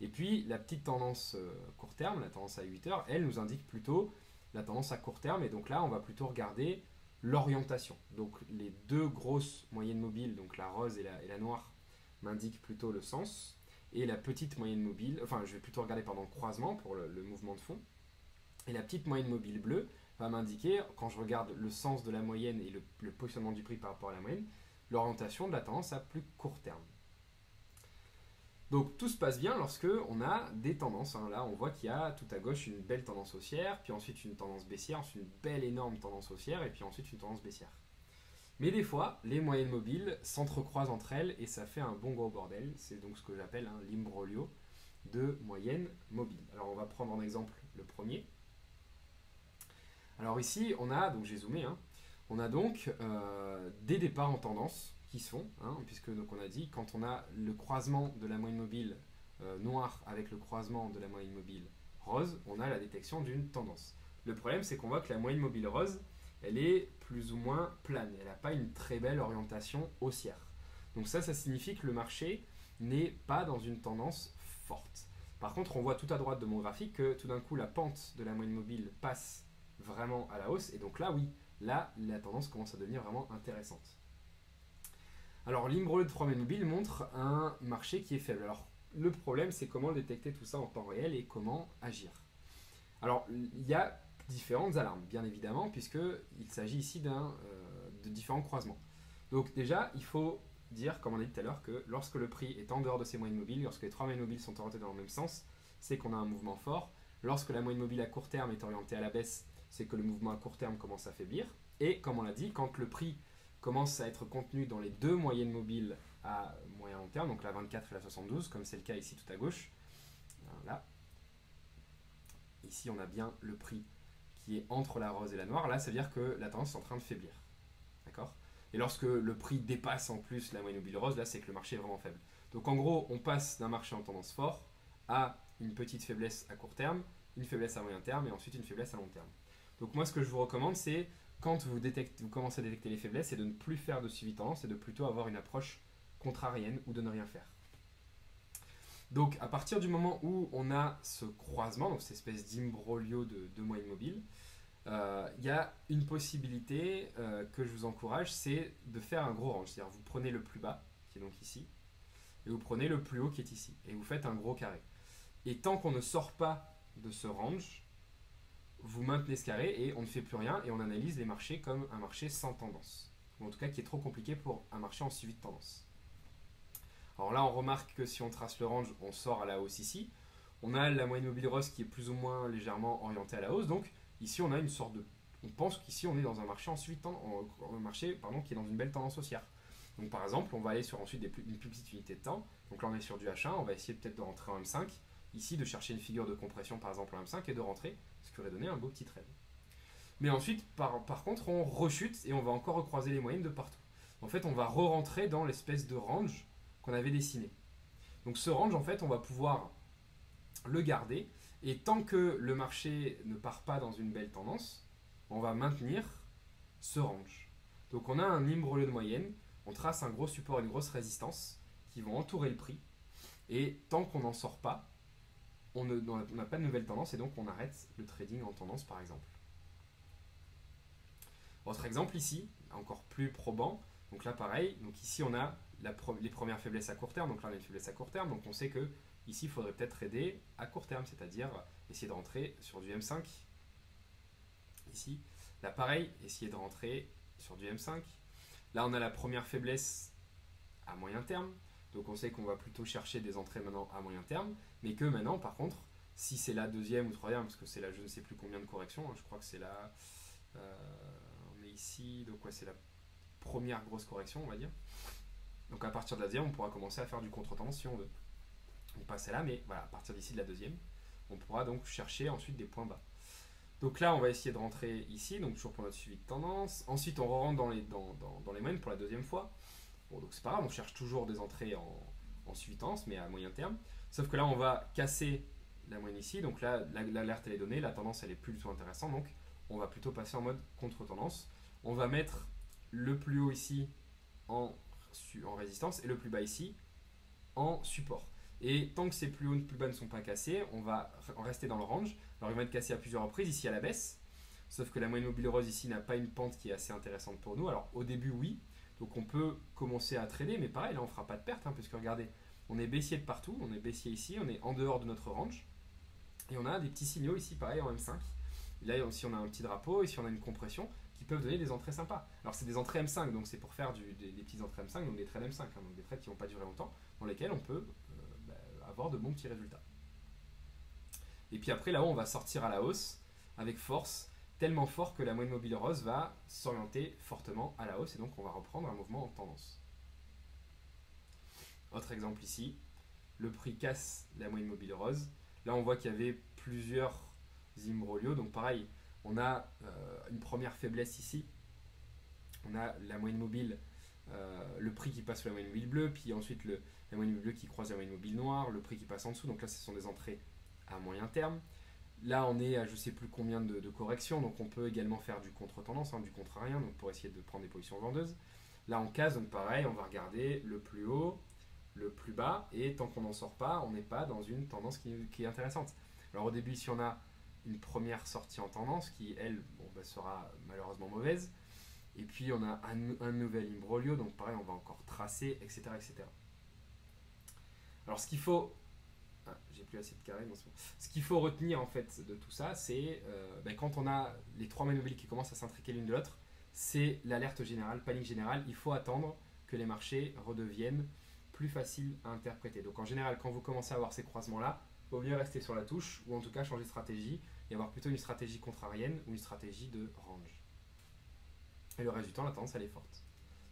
Et puis, la petite tendance court terme, la tendance à 8 heures, elle nous indique plutôt la tendance à court terme. Et donc là, on va plutôt regarder l'orientation. Donc, les deux grosses moyennes mobiles, donc la rose et la noire, m'indiquent plutôt le sens. Et la petite moyenne mobile, enfin, je vais plutôt regarder le croisement pour le mouvement de fond. Et la petite moyenne mobile bleue va m'indiquer, quand je regarde le sens de la moyenne et le positionnement du prix par rapport à la moyenne, l'orientation de la tendance à plus court terme. Donc tout se passe bien lorsque on a des tendances. Là, on voit qu'il y a tout à gauche une belle tendance haussière, puis ensuite une tendance baissière, ensuite une belle énorme tendance haussière, et puis ensuite une tendance baissière. Mais des fois, les moyennes mobiles s'entrecroisent entre elles et ça fait un bon gros bordel. C'est donc ce que j'appelle l'imbroglio de moyennes mobiles. Alors on va prendre en exemple le premier. Alors ici, on a, donc j'ai zoomé, on a donc des départs en tendance qui se font, puisque donc on a dit, quand on a le croisement de la moyenne mobile noire avec le croisement de la moyenne mobile rose, on a la détection d'une tendance. Le problème, c'est qu'on voit que la moyenne mobile rose, elle est plus ou moins plane, elle n'a pas une très belle orientation haussière. Donc ça signifie que le marché n'est pas dans une tendance forte. Par contre, on voit tout à droite de mon graphique que tout d'un coup, la pente de la moyenne mobile passe vraiment à la hausse, et donc là, oui, là, la tendance commence à devenir vraiment intéressante. Alors, l'imbroglio de 3 moyennes mobiles montre un marché qui est faible. Alors, le problème, c'est comment détecter tout ça en temps réel et comment agir. Alors, il y a différentes alarmes, bien évidemment, puisqu'il s'agit ici de différents croisements. Donc déjà, il faut dire, comme on a dit tout à l'heure, que lorsque le prix est en dehors de ces moyennes mobiles, lorsque les 3 moyennes mobiles sont orientées dans le même sens, c'est qu'on a un mouvement fort. Lorsque la moyenne mobile à court terme est orientée à la baisse, c'est que le mouvement à court terme commence à faiblir. Et comme on l'a dit, quand le prix commence à être contenu dans les deux moyennes mobiles à moyen long terme, donc la 24 et la 72, comme c'est le cas ici tout à gauche, là, ici on a bien le prix qui est entre la rose et la noire, là ça veut dire que la tendance est en train de faiblir. D'accord ? Et lorsque le prix dépasse en plus la moyenne mobile rose, là c'est que le marché est vraiment faible. Donc en gros, on passe d'un marché en tendance fort à une petite faiblesse à court terme, une faiblesse à moyen terme et ensuite une faiblesse à long terme. Donc moi ce que je vous recommande, c'est quand vous commencez à détecter les faiblesses, c'est de ne plus faire de suivi tendance et de plutôt avoir une approche contrarienne ou de ne rien faire. Donc à partir du moment où on a ce croisement, donc cette espèce d'imbroglio de moyenne mobile, il y a une possibilité que je vous encourage, c'est de faire un gros range. C'est-à-dire vous prenez le plus bas, qui est donc ici, et vous prenez le plus haut qui est ici, et vous faites un gros carré. Et tant qu'on ne sort pas de ce range, vous maintenez ce carré et on ne fait plus rien et on analyse les marchés comme un marché sans tendance. Ou en tout cas qui est trop compliqué pour un marché en suivi de tendance. Alors là on remarque que si on trace le range, on sort à la hausse ici. On a la moyenne mobile rose qui est plus ou moins légèrement orientée à la hausse. Donc ici on a une sorte de... On pense qu'ici on est dans un marché en suivi de tendance, qui est dans une belle tendance haussière. Donc par exemple on va aller sur ensuite une plus petite unité de temps. Donc là on est sur du H1, on va essayer peut-être de rentrer en M5. Ici de chercher une figure de compression par exemple en M5 et de rentrer, ce qui aurait donné un beau petit trade. Mais ensuite par contre on rechute et on va encore recroiser les moyennes de partout. En fait on va re-rentrer dans l'espèce de range qu'on avait dessiné. Donc ce range, en fait, on va pouvoir le garder. Et tant que le marché ne part pas dans une belle tendance, on va maintenir ce range. Donc on a un imbroglio de moyenne, on trace un gros support et une grosse résistance qui vont entourer le prix. Et tant qu'on n'en sort pas, on n'a pas de nouvelle tendance et donc on arrête le trading en tendance par exemple. Autre exemple ici, encore plus probant. Donc là pareil, donc ici on a les premières faiblesses à court terme. Donc là on a une faiblesse à court terme, donc on sait que ici il faudrait peut-être trader à court terme, c'est-à-dire essayer de rentrer sur du M5. Ici, là pareil, essayer de rentrer sur du M5. Là on a la première faiblesse à moyen terme. Donc on sait qu'on va plutôt chercher des entrées maintenant à moyen terme, mais que maintenant par contre, si c'est la deuxième ou troisième, parce que c'est là je ne sais plus combien de corrections, hein, je crois que c'est là, on est ici, donc ouais, c'est la première grosse correction on va dire. Donc à partir de la deuxième, on pourra commencer à faire du contre-tendance si on veut. Donc pas celle-là, mais voilà, à partir d'ici de la deuxième, on pourra donc chercher ensuite des points bas. Donc là, on va essayer de rentrer ici, donc toujours pour notre suivi de tendance. Ensuite, on rentre dans les moyennes pour la deuxième fois. Bon, donc c'est pas grave, on cherche toujours des entrées en suivi de tendance, mais à moyen terme. Sauf que là, on va casser la moyenne ici. Donc là, l'alerte elle est donnée, la tendance elle est plus du tout intéressante. Donc on va plutôt passer en mode contre-tendance. On va mettre le plus haut ici en résistance et le plus bas ici en support. Et tant que ces plus hauts et plus bas ne sont pas cassés, on va rester dans le range. Alors ils vont être cassés à plusieurs reprises ici à la baisse. Sauf que la moyenne mobile rose ici n'a pas une pente qui est assez intéressante pour nous. Alors au début oui, donc on peut commencer à trader, mais pareil là on ne fera pas de perte, hein, puisque regardez, on est baissier de partout, on est baissier ici, on est en dehors de notre range. Et on a des petits signaux ici pareil en M5. Et là aussi on a un petit drapeau, ici on a une compression qui peuvent donner des entrées sympas. Alors c'est des entrées M5, donc c'est pour faire des petites entrées M5, donc des trades M5, hein, donc des trades qui ne vont pas durer longtemps, dans lesquels on peut avoir de bons petits résultats. Et puis après là-haut on va sortir à la hausse avec force, tellement fort que la moyenne mobile rose va s'orienter fortement à la hausse et donc on va reprendre un mouvement en tendance. Autre exemple ici, le prix casse la moyenne mobile rose. Là on voit qu'il y avait plusieurs imbroglios, donc pareil, on a une première faiblesse ici, on a la moyenne mobile, le prix qui passe sur la moyenne mobile bleue, puis ensuite la moyenne mobile bleue qui croise la moyenne mobile noire, le prix qui passe en dessous, donc là ce sont des entrées à moyen terme. Là on est à je ne sais plus combien de corrections, donc on peut également faire du contre-tendance, hein, du contrarien, donc pour essayer de prendre des positions vendeuses. Là on casse, donc pareil, on va regarder le plus haut, le plus bas, et tant qu'on n'en sort pas, on n'est pas dans une tendance qui est intéressante. Alors au début, si on a une première sortie en tendance qui, elle, sera malheureusement mauvaise, et puis on a un nouvel imbroglio, donc pareil, on va encore tracer, etc. etc. Alors ce qu'il faut... Ah, j'ai plus assez de carrés, bon, ce qu'il faut retenir en fait de tout ça, c'est quand on a les trois moyennes mobiles qui commencent à s'intriquer l'une de l'autre, c'est l'alerte générale, panique générale, il faut attendre que les marchés redeviennent plus faciles à interpréter. Donc en général, quand vous commencez à avoir ces croisements-là, il vaut mieux rester sur la touche, ou en tout cas changer de stratégie, et avoir plutôt une stratégie contrarienne ou une stratégie de range. Et le résultat, la tendance elle est forte.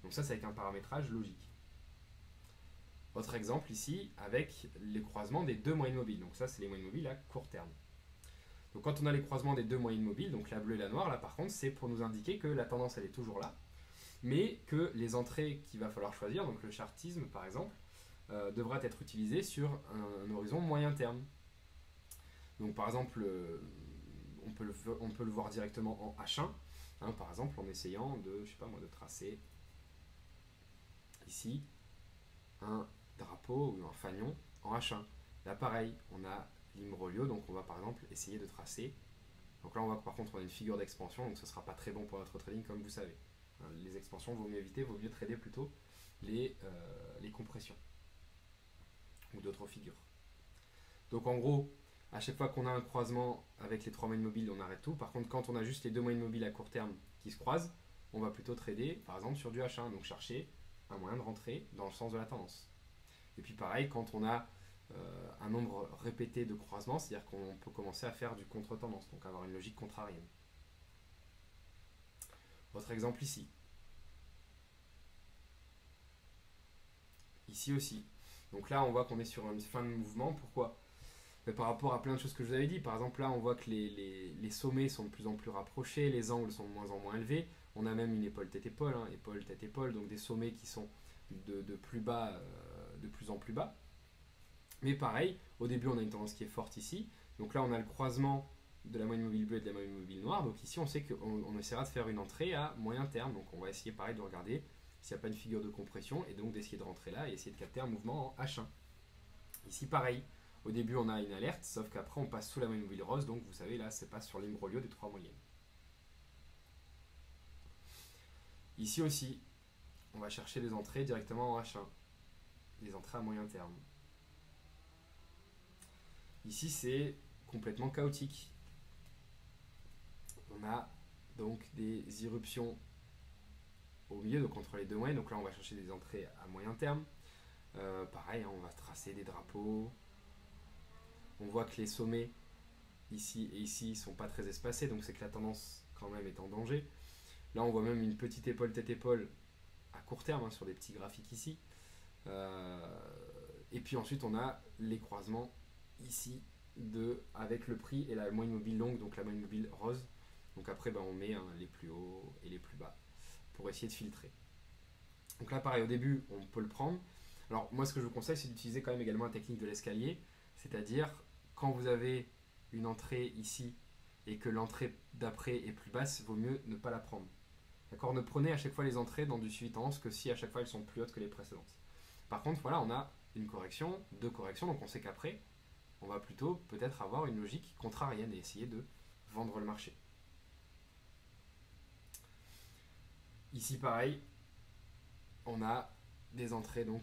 Donc ça c'est avec un paramétrage logique. Autre exemple ici, avec les croisements des deux moyennes mobiles. Donc ça c'est les moyennes mobiles à court terme. Donc quand on a les croisements des deux moyennes mobiles, donc la bleue et la noire, là par contre c'est pour nous indiquer que la tendance elle est toujours là, mais que les entrées qu'il va falloir choisir, donc le chartisme par exemple, devra être utilisé sur un horizon moyen terme. Donc par exemple, on peut le voir directement en H1, hein, par exemple en essayant de, je sais pas moi, de tracer ici un drapeau ou un fanion en H1. Là pareil, on a l'imbroglio, donc on va par exemple essayer de tracer. Donc là on voit que par contre on a une figure d'expansion, donc ce ne sera pas très bon pour notre trading comme vous savez. Les expansions, vaut mieux éviter, vaut mieux trader plutôt les compressions ou d'autres figures. Donc en gros, à chaque fois qu'on a un croisement avec les trois moyennes mobiles, on arrête tout. Par contre, quand on a juste les deux moyennes mobiles à court terme qui se croisent, on va plutôt trader, par exemple, sur du H1, donc chercher un moyen de rentrer dans le sens de la tendance. Et puis pareil, quand on a un nombre répété de croisements, c'est-à-dire qu'on peut commencer à faire du contre-tendance, donc avoir une logique contrarienne. Autre exemple ici. Ici aussi. Donc là, on voit qu'on est sur une fin de mouvement. Pourquoi ? Par rapport à plein de choses que je vous avais dit. Par exemple, là, on voit que les sommets sont de plus en plus rapprochés, les angles sont de moins en moins élevés. On a même une épaule tête-épaule, hein, épaule tête-épaule, donc des sommets qui sont de plus bas, de plus en plus bas. Mais pareil, au début on a une tendance qui est forte ici. Donc là on a le croisement de la moyenne mobile bleue et de la moyenne mobile noire. Donc ici on sait qu'on essaiera de faire une entrée à moyen terme. Donc on va essayer pareil de regarder s'il n'y a pas une figure de compression et donc d'essayer de rentrer là et essayer de capter un mouvement en H1. Ici pareil, au début on a une alerte, sauf qu'après on passe sous la moyenne mobile rose. Donc vous savez là c'est pas sur l'imbroglio des trois moyennes. Ici aussi, on va chercher des entrées directement en H1. Des entrées à moyen terme. Ici c'est complètement chaotique. On a donc des irruptions au milieu, donc entre les deux moyennes. Donc là, on va chercher des entrées à moyen terme. Pareil, hein, on va tracer des drapeaux. On voit que les sommets, ici et ici, sont pas très espacés, donc c'est que la tendance, quand même, est en danger. Là, on voit même une petite épaule tête-épaule à court terme, hein, sur des petits graphiques ici. Et puis ensuite, on a les croisements ici avec le prix et la moyenne mobile longue, donc la moyenne mobile rose. Donc après, on met les plus hauts et les plus bas pour essayer de filtrer. Donc là, pareil, au début, on peut le prendre. Alors moi, ce que je vous conseille, c'est d'utiliser quand même également la technique de l'escalier, c'est-à-dire quand vous avez une entrée ici et que l'entrée d'après est plus basse, il vaut mieux ne pas la prendre. D'accord ? Ne prenez à chaque fois les entrées dans du suivi tendance que si à chaque fois elles sont plus hautes que les précédentes. Par contre, voilà, on a une correction, deux corrections, donc on sait qu'après, on va plutôt peut-être avoir une logique contrarienne et essayer de vendre le marché. Ici, pareil, on a des entrées, donc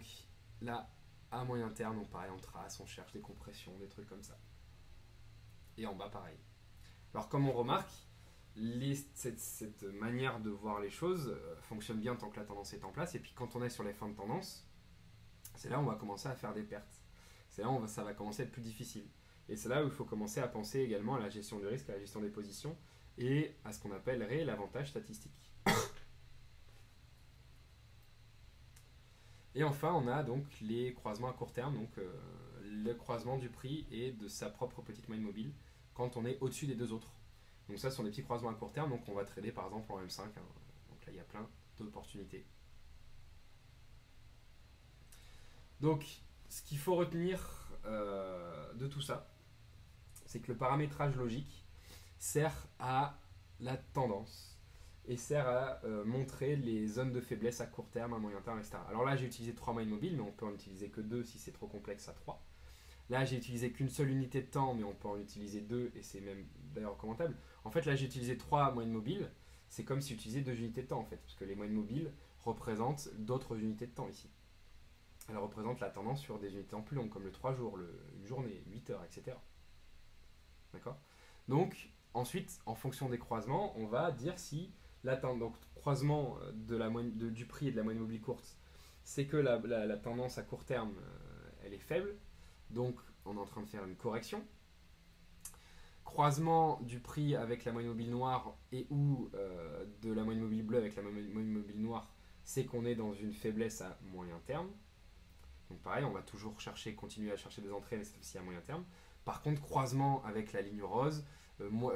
là, à moyen terme, donc pareil, on trace, on cherche des compressions, des trucs comme ça. Et en bas, pareil. Alors, comme on remarque, cette manière de voir les choses fonctionne bien tant que la tendance est en place. Et puis, quand on est sur les fins de tendance, c'est là où on va commencer à faire des pertes. C'est là où ça va commencer à être plus difficile. Et c'est là où il faut commencer à penser également à la gestion du risque, à la gestion des positions et à ce qu'on appellerait l'avantage statistique. Et enfin, on a donc les croisements à court terme, donc le croisement du prix et de sa propre petite moyenne mobile quand on est au-dessus des deux autres. Donc ça, ce sont des petits croisements à court terme, donc on va trader par exemple en M5. Hein. Donc là, il y a plein d'opportunités. Donc, ce qu'il faut retenir de tout ça, c'est que le paramétrage logique sert à la tendance et sert à montrer les zones de faiblesse à court terme, à moyen terme, etc. Alors là, j'ai utilisé 3 moyennes mobiles, mais on peut en utiliser que 2 si c'est trop complexe à 3. Là, j'ai utilisé qu'une seule unité de temps, mais on peut en utiliser 2, et c'est même d'ailleurs recommandable. En fait, là, j'ai utilisé 3 moyennes mobiles, c'est comme si j'utilisais 2 unités de temps, en fait, parce que les moyennes mobiles représentent d'autres unités de temps ici. Elles représentent la tendance sur des unités de temps plus longues, comme le 3 jours, une journée, 8 heures, etc. D'accord ? Donc, ensuite, en fonction des croisements, on va dire si donc croisement du prix et de la moyenne mobile courte, c'est que la tendance à court terme, elle est faible. Donc, on est en train de faire une correction. Croisement du prix avec la moyenne mobile noire et ou de la moyenne mobile bleue avec la moyenne mobile noire, c'est qu'on est dans une faiblesse à moyen terme. Donc pareil, on va toujours continuer à chercher des entrées, mais cette fois-ci à moyen terme. Par contre, croisement avec la ligne rose, donc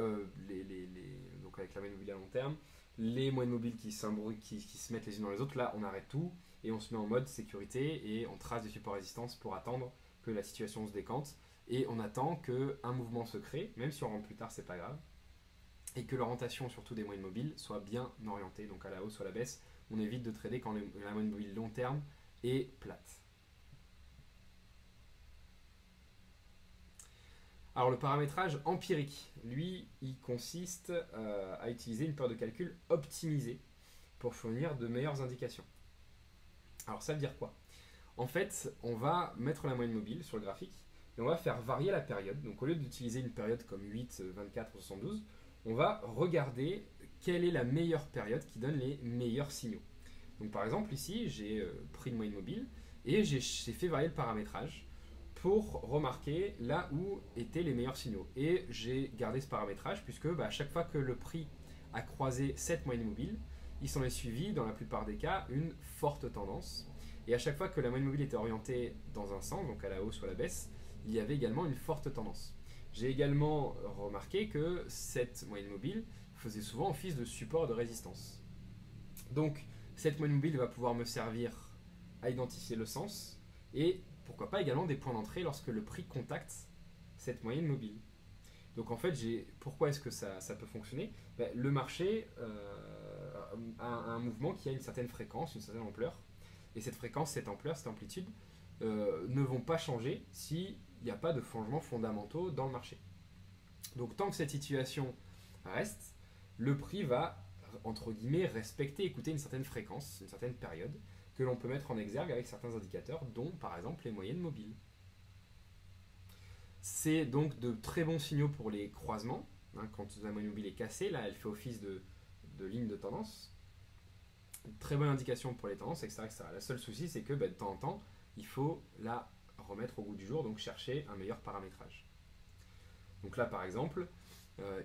avec la moyenne mobile à long terme, les moyennes mobiles qui se mettent les unes dans les autres, là on arrête tout et on se met en mode sécurité et on trace des supports résistance pour attendre que la situation se décante et on attend qu'un mouvement se crée, même si on rentre plus tard, c'est pas grave, et que l'orientation surtout des moyennes mobiles soit bien orientée, donc à la hausse ou à la baisse. On évite de trader quand la moyenne mobile long terme est plate. Alors le paramétrage empirique, lui, il consiste à utiliser une période de calcul optimisée pour fournir de meilleures indications. Alors ça veut dire quoi ? En fait, on va mettre la moyenne mobile sur le graphique et on va faire varier la période. Donc au lieu d'utiliser une période comme 8, 24 ou 72, on va regarder quelle est la meilleure période qui donne les meilleurs signaux. Donc par exemple ici, j'ai pris une moyenne mobile et j'ai fait varier le paramétrage pour remarquer là où étaient les meilleurs signaux. Et j'ai gardé ce paramétrage puisque à chaque fois que le prix a croisé cette moyenne mobile, il s'en est suivi, dans la plupart des cas, une forte tendance. Et à chaque fois que la moyenne mobile était orientée dans un sens, donc à la hausse ou à la baisse, il y avait également une forte tendance. J'ai également remarqué que cette moyenne mobile faisait souvent office de support et de résistance. Donc cette moyenne mobile va pouvoir me servir à identifier le sens et pourquoi pas également des points d'entrée lorsque le prix contacte cette moyenne mobile. Donc en fait, pourquoi est-ce que ça peut fonctionner? Le marché a un mouvement qui a une certaine fréquence, une certaine ampleur. Et cette fréquence, cette ampleur, cette amplitude ne vont pas changer s'il n'y a pas de changements fondamentaux dans le marché. Donc tant que cette situation reste, le prix va, entre guillemets, respecter, écouter une certaine fréquence, une certaine période, que l'on peut mettre en exergue avec certains indicateurs, dont par exemple les moyennes mobiles. C'est donc de très bons signaux pour les croisements. Quand la moyenne mobile est cassée, là elle fait office de ligne de tendance. Une très bonne indication pour les tendances, etc. Le seul souci, c'est que de temps en temps, il faut la remettre au goût du jour, donc chercher un meilleur paramétrage. Donc là par exemple,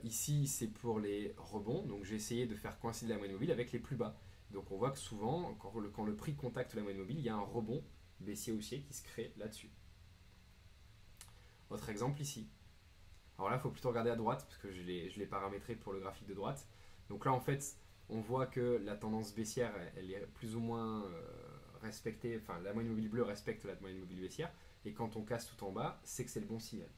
ici c'est pour les rebonds, donc j'ai essayé de faire coïncider la moyenne mobile avec les plus bas. Donc on voit que souvent, quand le prix contacte la moyenne mobile, il y a un rebond baissier-haussier qui se crée là-dessus. Autre exemple ici. Alors là, il faut plutôt regarder à droite, parce que je l'ai paramétré pour le graphique de droite. Donc là, en fait, on voit que la tendance baissière, elle est plus ou moins respectée, enfin la moyenne mobile bleue respecte la moyenne mobile baissière, et quand on casse tout en bas, c'est que c'est le bon signal.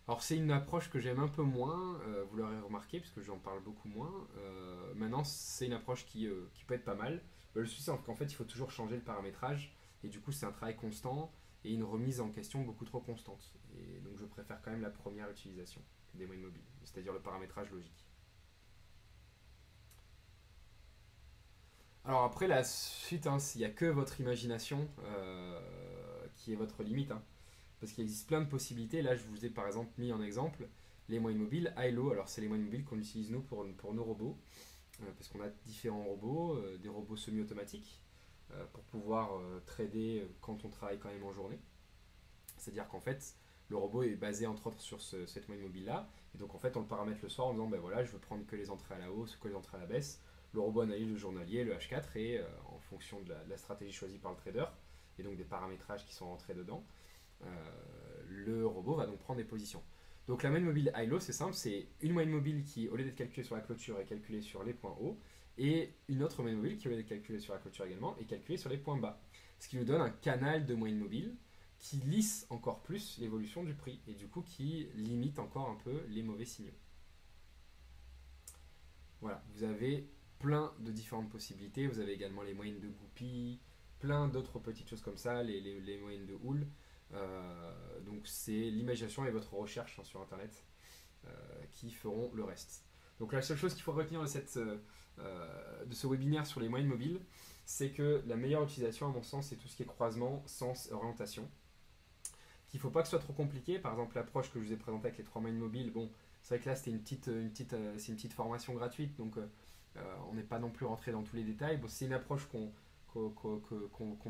Alors c'est une approche que j'aime un peu moins, vous l'aurez remarqué, puisque j'en parle beaucoup moins. Maintenant, c'est une approche qui peut être pas mal. Le souci, c'est qu'en fait, il faut toujours changer le paramétrage, et du coup, c'est un travail constant, et une remise en question beaucoup trop constante. Et donc je préfère quand même la première utilisation des moyennes mobiles, c'est-à-dire le paramétrage logique. Alors après la suite, il n'y a que votre imagination qui est votre limite, parce qu'il existe plein de possibilités. Là je vous ai par exemple mis en exemple les moyennes mobiles high-low. Alors c'est les moyennes mobiles qu'on utilise nous pour nos robots, parce qu'on a différents robots, des robots semi-automatiques, pour pouvoir trader quand on travaille quand même en journée. C'est-à-dire qu'en fait, le robot est basé entre autres sur cette moyenne mobile là, et donc en fait on le paramètre le soir en disant ben voilà, je veux prendre que les entrées à la hausse, que les entrées à la baisse. Le robot analyse le journalier, le H4, et en fonction de la stratégie choisie par le trader, et donc des paramétrages qui sont rentrés dedans, le robot va donc prendre des positions. Donc la moyenne mobile high-low, c'est simple, c'est une moyenne mobile qui, au lieu d'être calculée sur la clôture, est calculée sur les points hauts, et une autre moyenne mobile qui, au lieu d'être calculée sur la clôture également, est calculée sur les points bas. Ce qui nous donne un canal de moyenne mobile qui lisse encore plus l'évolution du prix, et du coup qui limite encore un peu les mauvais signaux. Voilà, vous avez plein de différentes possibilités. Vous avez également les moyennes de Goupil, plein d'autres petites choses comme ça, les moyennes de Houle. Donc c'est l'imagination et votre recherche sur internet qui feront le reste. Donc la seule chose qu'il faut retenir de ce webinaire sur les moyennes mobiles, c'est que la meilleure utilisation à mon sens, c'est tout ce qui est croisement, sens, orientation. Qu'il ne faut pas que ce soit trop compliqué. Par exemple, l'approche que je vous ai présentée avec les 3 moyennes mobiles, bon, c'est vrai que là c'était une petite formation gratuite, donc on n'est pas non plus rentré dans tous les détails. Bon, c'est une approche qu'on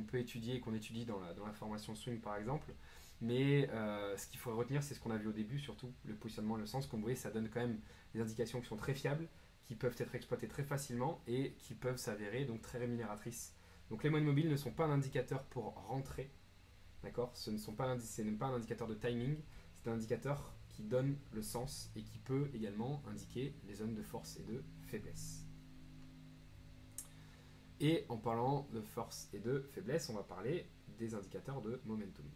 peut étudier, qu'on étudie dans la formation Swing par exemple, mais ce qu'il faut retenir, c'est ce qu'on a vu au début, surtout le positionnement et le sens. Comme vous voyez, ça donne quand même des indications qui sont très fiables, qui peuvent être exploitées très facilement et qui peuvent s'avérer donc très rémunératrices. Donc les moyennes mobiles ne sont pas un indicateur pour rentrer, d'accord? Ce n'est pas un indicateur de timing, c'est un indicateur qui donne le sens et qui peut également indiquer les zones de force et de faiblesse. Et en parlant de force et de faiblesse, on va parler des indicateurs de momentum.